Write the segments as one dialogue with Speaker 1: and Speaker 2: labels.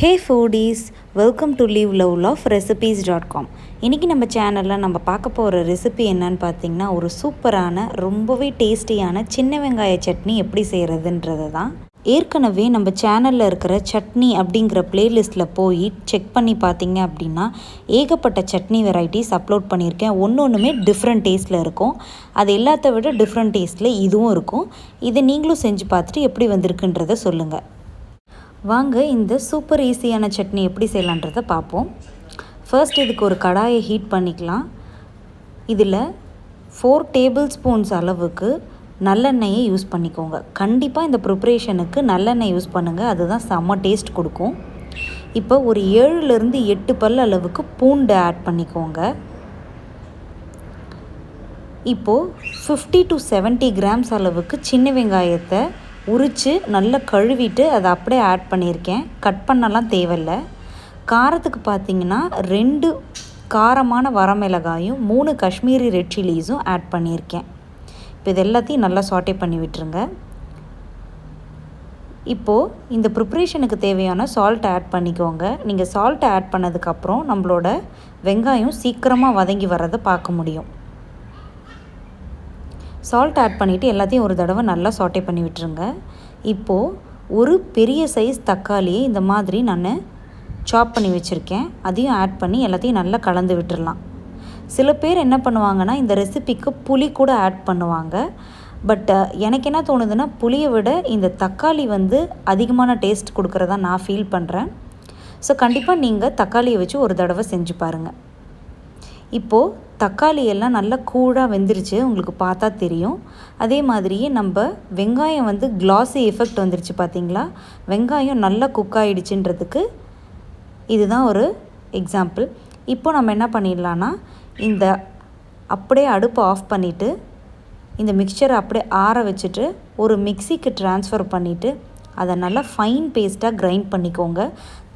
Speaker 1: Hey foodies, welcome to liveloveloverecipes.com. இன்றைக்கி நம்ம சேனலில் நம்ம பார்க்க போகிற ரெசிபி என்னன்னு பார்த்தீங்கன்னா, ஒரு சூப்பரான ரொம்பவே டேஸ்டியான சின்ன வெங்காய சட்னி எப்படி செய்கிறதுன்றது தான். ஏற்கனவே நம்ம சேனலில் இருக்கிற சட்னி அப்படிங்கிற பிளேலிஸ்ட்டில் போய் செக் பண்ணி பார்த்தீங்க அப்படின்னா ஏகப்பட்ட சட்னி வெரைட்டிஸ் அப்லோட் பண்ணியிருக்கேன். ஒன்றுமே டிஃப்ரெண்ட் டேஸ்ட்டில் இருக்கும். அது எல்லாத்த விட டிஃப்ரெண்ட் டேஸ்ட்டில் இதுவும் இருக்கும். இதை நீங்களும் செஞ்சு பார்த்துட்டு எப்படி வந்திருக்குன்றதை சொல்லுங்கள். வாங்க இந்த சூப்பர் ஈஸியான சட்னி எப்படி செய்யலான்றதை பார்ப்போம். ஃபர்ஸ்ட் இதுக்கு ஒரு கடாயை ஹீட் பண்ணிக்கலாம். இதில் 4 டேபிள் ஸ்பூன்ஸ் அளவுக்கு நல்லெண்ணெயை யூஸ் பண்ணிக்கோங்க. கண்டிப்பாக இந்த ப்ரிப்ரேஷனுக்கு நல்லெண்ணெய் யூஸ் பண்ணுங்கள், அதுதான் செம்ம டேஸ்ட் கொடுக்கும். இப்போ ஒரு 7லேருந்து 8 பல் அளவுக்கு பூண்டு ஆட் பண்ணிக்கோங்க. இப்போது 50 to 70 கிராம்ஸ் அளவுக்கு சின்ன வெங்காயத்தை உரித்து நல்லா கழுவிட்டு அதை அப்படியே ஆட் பண்ணியிருக்கேன். கட் பண்ணலாம் தேவையில்லை. காரத்துக்கு பார்த்திங்கன்னா 2 காரமான வரமிளகாயும் 3 காஷ்மீரி ரெட் சில்லிஸும் ஆட் பண்ணியிருக்கேன். இப்போ இது எல்லாத்தையும் நல்லா சாட்டே பண்ணி விட்டுருங்க. இப்போது இந்த ப்ரிப்ரேஷனுக்கு தேவையான சால்ட் ஆட் பண்ணிக்கோங்க. நீங்கள் சால்ட்டை ஆட் பண்ணதுக்கப்புறம் நம்மளோட வெங்காயம் சீக்கிரமாக வதங்கி வர்றதை பார்க்க முடியும். சால்ட் ஆட் பண்ணிவிட்டு எல்லாத்தையும் ஒரு தடவை நல்லா சாட்டே பண்ணி விட்டுருங்க. இப்போது ஒரு பெரிய சைஸ் தக்காளியை இந்த மாதிரி நான் சாப் பண்ணி வச்சுருக்கேன். அதையும் ஆட் பண்ணி எல்லாத்தையும் நல்லா கலந்து விட்டுடலாம். சில பேர் என்ன பண்ணுவாங்கன்னா இந்த ரெசிபிக்கு புளி கூட ஆட் பண்ணுவாங்க. பட் எனக்கு என்ன தோணுதுன்னா புளியை விட இந்த தக்காளி அதிகமான டேஸ்ட் கொடுக்குறதா நான் ஃபீல் பண்ணுறேன். ஸோ கண்டிப்பாக நீங்கள் தக்காளியை வச்சு ஒரு தடவை செஞ்சு பாருங்கள். இப்போது தக்காளி எல்லாம் நல்லா கூழாக வெந்துருச்சு, உங்களுக்கு பார்த்தா தெரியும். அதே மாதிரியே நம்ம வெங்காயம் கிளாஸி எஃபெக்ட் வந்துருச்சு பார்த்தீங்களா. வெங்காயம் நல்லா குக் ஆகிடுச்சுன்றதுக்கு இதுதான் ஒரு எக்ஸாம்பிள். இப்போ நம்ம என்ன பண்ணிடலான்னா இந்த அப்படியே அடுப்பை ஆஃப் பண்ணிவிட்டு இந்த மிக்சரை அப்படியே ஆற வச்சுட்டு ஒரு மிக்சிக்கு ட்ரான்ஸ்ஃபர் பண்ணிவிட்டு அதை நல்லா ஃபைன் பேஸ்ட்டாக கிரைண்ட் பண்ணிக்கோங்க.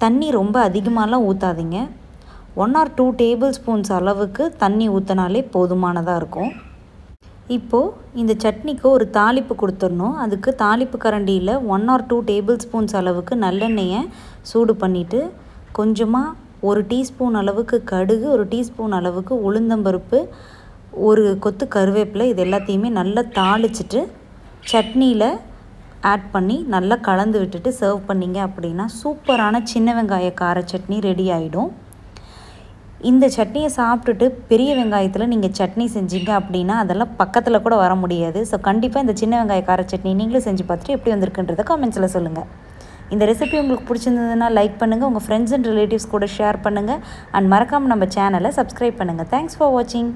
Speaker 1: தண்ணி ரொம்ப அதிகமாகலாம் ஊற்றாதீங்க. 1 or 2 டேபிள் ஸ்பூன்ஸ் அளவுக்கு தண்ணி ஊற்றினாலே போதுமானதாக இருக்கும். இப்போது இந்த சட்னிக்கு ஒரு தாளிப்பு கொடுத்துடணும். அதுக்கு தாளிப்பு கரண்டியில் 1 or 2 டேபிள் ஸ்பூன்ஸ் அளவுக்கு நல்லெண்ணெயை சூடு பண்ணிவிட்டு கொஞ்சமாக 1 டீஸ்பூன் அளவுக்கு கடுகு, 1 டீஸ்பூன் அளவுக்கு உளுந்தம்பருப்பு, ஒரு கொத்து கருவேப்பிலை, இது எல்லாத்தையுமே நல்லா தாளிச்சிட்டு சட்னியில் ஆட் பண்ணி நல்லா கலந்து விட்டுட்டு சர்வ் பண்ணிங்க அப்படின்னா சூப்பரான சின்ன வெங்காய கார சட்னி ரெடி ஆகிடும். இந்த சட்னியை சாப்பிட்டுட்டு பெரிய வெங்காயத்தில் நீங்கள் சட்னி செஞ்சீங்க அப்படின்னா அதெல்லாம் பக்கத்தில் கூட வர முடியாது. ஸோ கண்டிப்பாக இந்த சின்ன வெங்காய கார சட்னி நீங்களும் செஞ்சு பார்த்துட்டு எப்படி வந்திருக்குன்றதை கமெண்ட்ஸில் சொல்லுங்கள். இந்த ரெசிபி உங்களுக்கு பிடிச்சிருந்ததுன்னா லைக் பண்ணுங்கள், உங்கள் ஃப்ரெண்ட்ஸ் அண்ட் ரிலேட்டிவ்ஸ் கூட ஷேர் பண்ணுங்கள், அண்ட் மறக்காமல் நம்ம சேனலை சப்ஸ்கிரைப் பண்ணுங்கள். தேங்க்ஸ் ஃபார் வாட்சிங்.